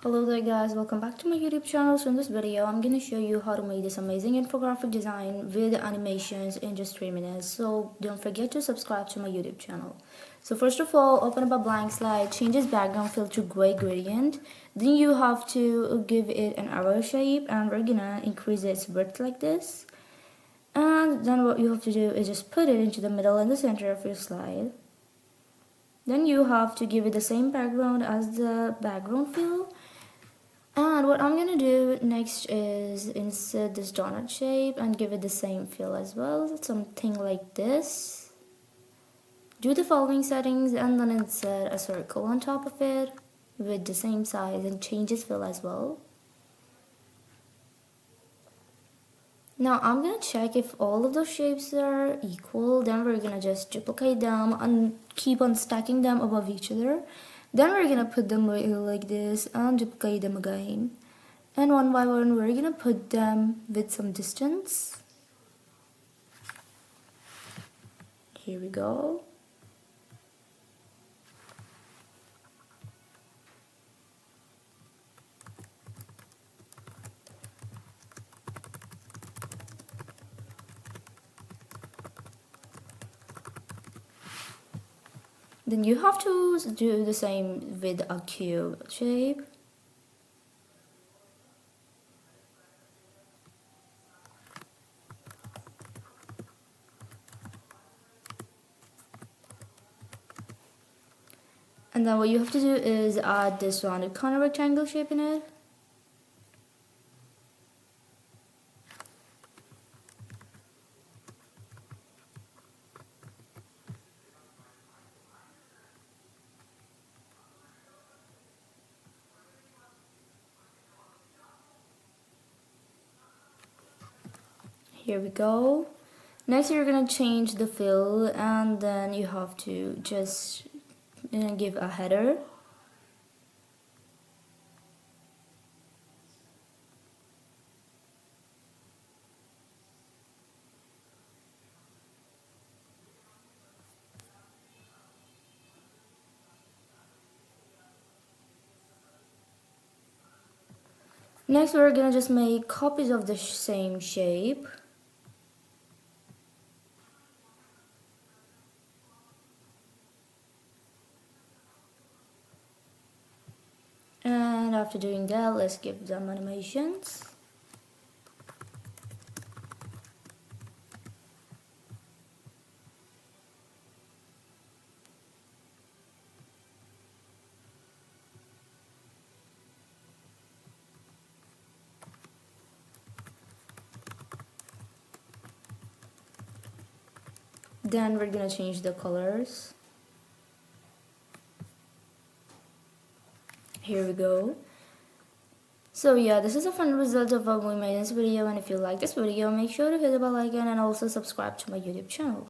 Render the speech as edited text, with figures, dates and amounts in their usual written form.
Hello there guys, welcome back to my YouTube channel. So in this video I'm going to show you how to make this amazing infographic design with animations in just 3 minutes. So don't forget to subscribe to my YouTube channel. So first of all, open up a blank slide, change its background fill to gray gradient. Then you have to give it an arrow shape and we're gonna increase its width like this. And then what you have to do is just put it into the middle and the center of your slide. Then you have to give it the same background as the background fill. And what I'm gonna do next is insert this donut shape and give it the same feel as well, something like this. Do the following settings and then insert a circle on top of it with the same size and change its fill as well. Now I'm gonna check if all of those shapes are equal. Then we're gonna just duplicate them and keep on stacking them above each other. Then we're gonna put them like this and duplicate them again. And one by one we're gonna put them with some distance. Here we go. Then you have to do the same with a cube shape. And then what you have to do is add this rounded corner rectangle shape in it. Here we go. Next you're gonna change the fill and then you have to just give a header. Next we're gonna just make copies of the same shape. And after doing that, let's give them animations. Then we're gonna change the colors. Here we go. So yeah, this is a fun result of what we made in this video, and if you like this video, make sure to hit the bell icon and also subscribe to my YouTube channel.